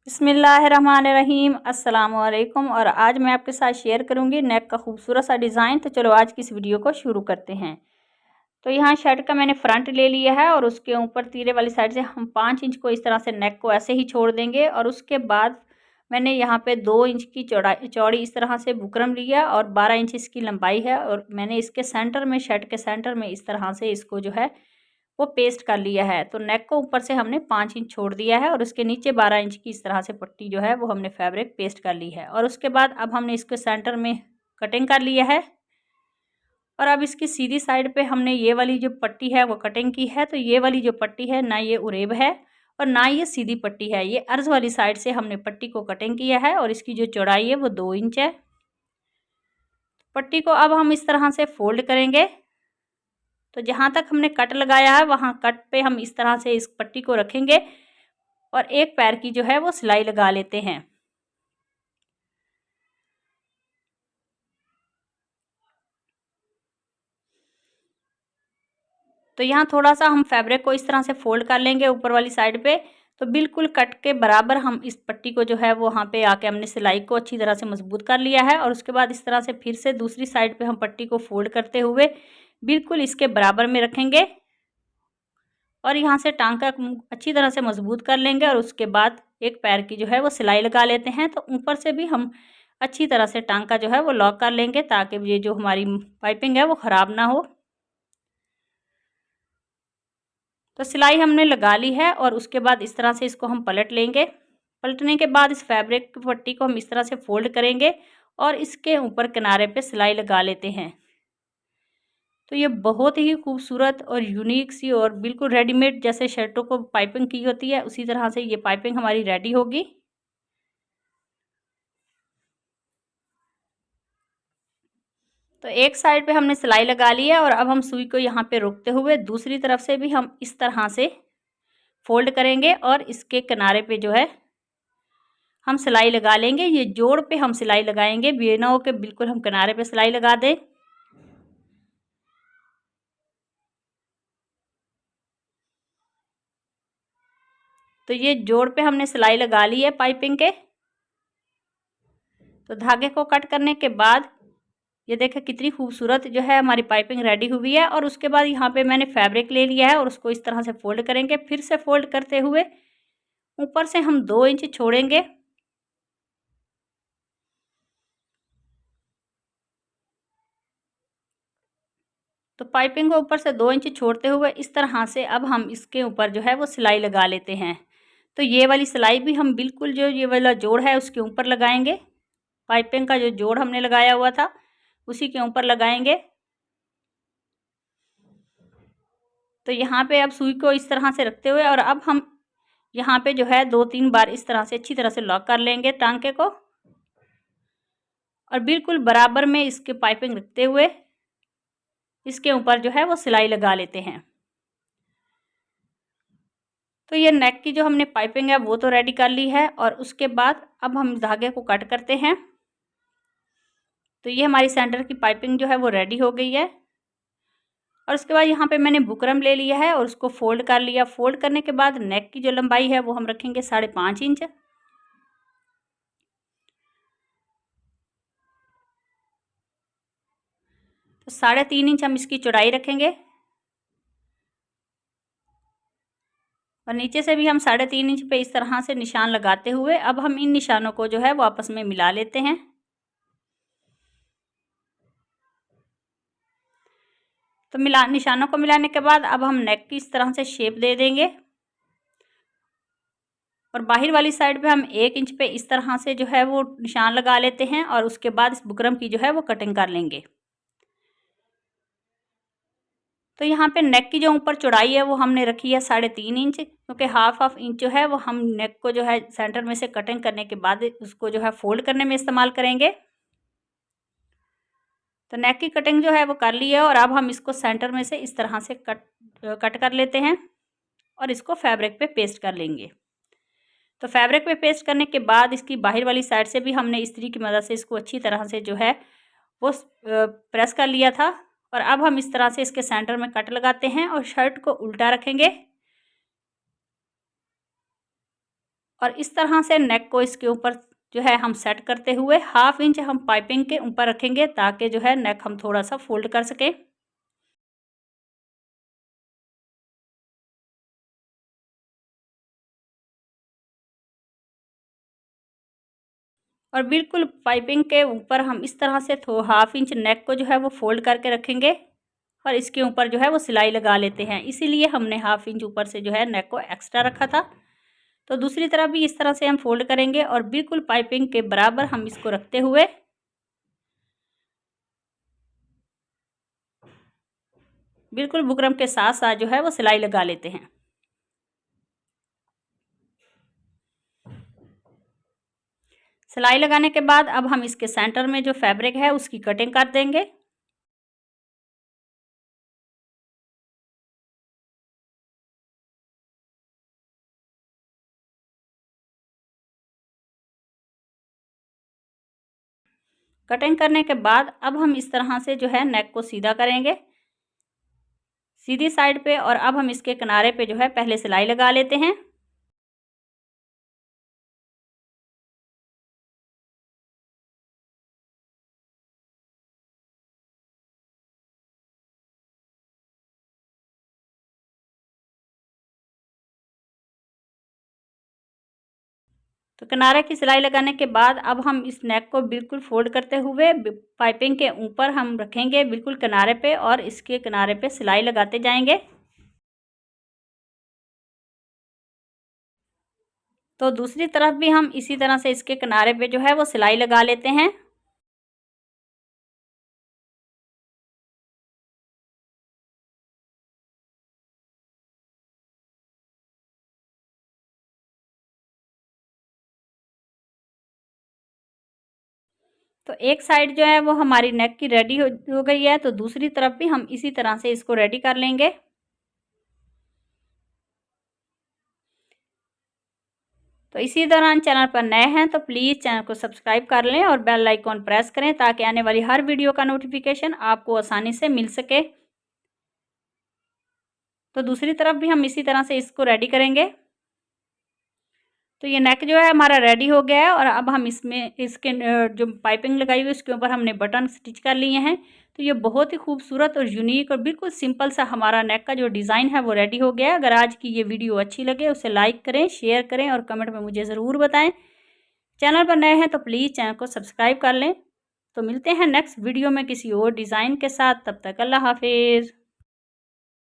बिस्मिल्लाहिर्रहमानिर्रहीम अस्सलाम वालेकुम। और आज मैं आपके साथ शेयर करूंगी नेक का खूबसूरत सा डिज़ाइन। तो चलो आज की इस वीडियो को शुरू करते हैं। तो यहाँ शर्ट का मैंने फ्रंट ले लिया है और उसके ऊपर तीरे वाली साइड से हम 5 इंच को इस तरह से नेक को ऐसे ही छोड़ देंगे। और उसके बाद मैंने यहाँ पे 2 इंच की चौड़ी इस तरह से बुकरम लिया और 12 इंच इसकी लंबाई है। और मैंने इसके सेंटर में, शर्ट के सेंटर में इस तरह से इसको जो है वो पेस्ट कर लिया है। तो नेक को ऊपर से हमने 5 इंच छोड़ दिया है और उसके नीचे 12 इंच की इस तरह से पट्टी जो है वो हमने फैब्रिक पेस्ट कर ली है। और उसके बाद अब हमने इसके सेंटर में कटिंग कर लिया है। और अब इसकी सीधी साइड पे हमने ये वाली जो पट्टी है वो कटिंग की है। तो ये वाली जो पट्टी है ना ये उरेब है और ना ये सीधी पट्टी है, ये अर्ज वाली साइड से हमने पट्टी को कटिंग किया है। और इसकी जो चौड़ाई है वो 2 इंच है। पट्टी को अब हम इस तरह से फोल्ड करेंगे। तो जहाँ तक हमने कट लगाया है वहाँ कट पे हम इस तरह से इस पट्टी को रखेंगे और एक पैर की जो है वो सिलाई लगा लेते हैं। तो यहाँ थोड़ा सा हम फैब्रिक को इस तरह से फोल्ड कर लेंगे ऊपर वाली साइड पे। तो बिल्कुल कट के बराबर हम इस पट्टी को जो है वो वहाँ पे आके हमने सिलाई को अच्छी तरह से मजबूत कर लिया है। और उसके बाद इस तरह से फिर से दूसरी साइड पे हम पट्टी को फोल्ड करते हुए बिल्कुल इसके बराबर में रखेंगे और यहाँ से टांका अच्छी तरह से मजबूत कर लेंगे। और उसके बाद एक पैर की जो है वो सिलाई लगा लेते हैं। तो ऊपर से भी हम अच्छी तरह से टांका जो है वो लॉक कर लेंगे ताकि ये जो हमारी पाइपिंग है वो ख़राब ना हो। तो सिलाई हमने लगा ली है और उसके बाद इस तरह से इसको हम पलट लेंगे। पलटने के बाद इस फैब्रिक की पट्टी को हम इस तरह से फोल्ड करेंगे और इसके ऊपर किनारे पे सिलाई लगा लेते हैं। तो ये बहुत ही खूबसूरत और यूनिक सी और बिल्कुल रेडीमेड जैसे शर्टों को पाइपिंग की होती है उसी तरह से ये पाइपिंग हमारी रेडी होगी। तो एक साइड पे हमने सिलाई लगा ली है और अब हम सुई को यहाँ पे रोकते हुए दूसरी तरफ से भी हम इस तरह से फोल्ड करेंगे और इसके किनारे पे जो है हम सिलाई लगा लेंगे। ये जोड़ पे हम सिलाई लगाएंगे, ये ना हो कि बिल्कुल हम किनारे पे सिलाई लगा दें। तो ये जोड़ पे हमने सिलाई लगा ली है पाइपिंग के। तो धागे को कट करने के बाद ये देखें कितनी खूबसूरत जो है हमारी पाइपिंग रेडी हुई है। और उसके बाद यहाँ पे मैंने फैब्रिक ले लिया है और उसको इस तरह से फोल्ड करेंगे। फिर से फोल्ड करते हुए ऊपर से हम 2 इंच छोड़ेंगे। तो पाइपिंग को ऊपर से 2 इंच छोड़ते हुए इस तरह से अब हम इसके ऊपर जो है वो सिलाई लगा लेते हैं। तो ये वाली सिलाई भी हम बिल्कुल जो ये वाला जोड़ है उसके ऊपर लगाएंगे। पाइपिंग का जो जोड़ हमने लगाया हुआ था उसी के ऊपर लगाएंगे। तो यहाँ पे अब सुई को इस तरह से रखते हुए और अब हम यहाँ पे जो है 2-3 बार इस तरह से अच्छी तरह से लॉक कर लेंगे टांके को और बिल्कुल बराबर में इसके पाइपिंग रखते हुए इसके ऊपर जो है वो सिलाई लगा लेते हैं। तो ये नेक की जो हमने पाइपिंग है वो तो रेडी कर ली है और उसके बाद अब हम धागे को कट करते हैं। तो ये हमारी सेंटर की पाइपिंग जो है वो रेडी हो गई है। और उसके बाद यहाँ पे मैंने बुकरम ले लिया है और उसको फोल्ड कर लिया। फोल्ड करने के बाद नेक की जो लंबाई है वो हम रखेंगे 5.5 इंच। तो 3.5 इंच हम इसकी चौड़ाई रखेंगे और नीचे से भी हम 3.5 इंच पे इस तरह से निशान लगाते हुए अब हम इन निशानों को जो है वो आपस में मिला लेते हैं। तो निशानों को मिलाने के बाद अब हम नेक की इस तरह से शेप दे देंगे और बाहर वाली साइड पे हम 1 इंच पे इस तरह से जो है वो निशान लगा लेते हैं और उसके बाद इस बुकरम की जो है वो कटिंग कर लेंगे। तो यहाँ पे नेक की जो ऊपर चौड़ाई है वो हमने रखी है 3.5 इंच, क्योंकि हाफ इंच जो है वो हम नेक को जो है सेंटर में से कटिंग करने के बाद उसको जो है फोल्ड करने में इस्तेमाल करेंगे। तो नेक की कटिंग जो है वो कर ली है और अब हम इसको सेंटर में से इस तरह से कट कर लेते हैं और इसको फैब्रिक पे पेस्ट कर लेंगे। तो फैब्रिक पे पेस्ट करने के बाद इसकी बाहर वाली साइड से भी हमने इस्त्री की मदद से इसको अच्छी तरह से जो है वो प्रेस कर लिया था। और अब हम इस तरह से इसके सेंटर में कट लगाते हैं और शर्ट को उल्टा रखेंगे और इस तरह से नेक को इसके ऊपर जो है हम सेट करते हुए 1/2 इंच हम पाइपिंग के ऊपर रखेंगे ताकि जो है नेक हम थोड़ा सा फोल्ड कर सकें। और बिल्कुल पाइपिंग के ऊपर हम इस तरह से 1/2 इंच नेक को जो है वो फोल्ड करके रखेंगे और इसके ऊपर जो है वो सिलाई लगा लेते हैं। इसीलिए हमने 1/2 इंच ऊपर से जो है नेक को एक्स्ट्रा रखा था। तो दूसरी तरफ भी इस तरह से हम फोल्ड करेंगे और बिल्कुल पाइपिंग के बराबर हम इसको रखते हुए बिल्कुल बुकरम के साथ साथ जो है वो सिलाई लगा लेते हैं। सिलाई लगाने के बाद अब हम इसके सेंटर में जो फैब्रिक है उसकी कटिंग कर देंगे। कटिंग करने के बाद अब हम इस तरह से जो है नेक को सीधा करेंगे सीधी साइड पे, और अब हम इसके किनारे पे जो है पहले सिलाई लगा लेते हैं। तो किनारे की सिलाई लगाने के बाद अब हम इस नेक को बिल्कुल फोल्ड करते हुए पाइपिंग के ऊपर हम रखेंगे बिल्कुल किनारे पे, और इसके किनारे पे सिलाई लगाते जाएंगे। तो दूसरी तरफ भी हम इसी तरह से इसके किनारे पे जो है वो सिलाई लगा लेते हैं। तो एक साइड जो है वो हमारी नेक की रेडी हो गई है, तो दूसरी तरफ भी हम इसी तरह से इसको रेडी कर लेंगे। तो इसी दौरान चैनल पर नए हैं तो प्लीज़ चैनल को सब्सक्राइब कर लें और बेल आइकॉन प्रेस करें ताकि आने वाली हर वीडियो का नोटिफिकेशन आपको आसानी से मिल सके। तो दूसरी तरफ भी हम इसी तरह से इसको रेडी करेंगे। तो ये नेक जो है हमारा रेडी हो गया है, और अब हम इसमें इसके जो पाइपिंग लगाई हुई उसके ऊपर हमने बटन स्टिच कर लिए हैं। तो ये बहुत ही खूबसूरत और यूनिक और बिल्कुल सिंपल सा हमारा नेक का जो डिज़ाइन है वो रेडी हो गया है। अगर आज की ये वीडियो अच्छी लगे उसे लाइक करें, शेयर करें और कमेंट में मुझे ज़रूर बताएं। चैनल पर नए हैं तो प्लीज़ चैनल को सब्सक्राइब कर लें। तो मिलते हैं नेक्स्ट वीडियो में किसी और डिज़ाइन के साथ। तब तक अल्लाह हाफिज़।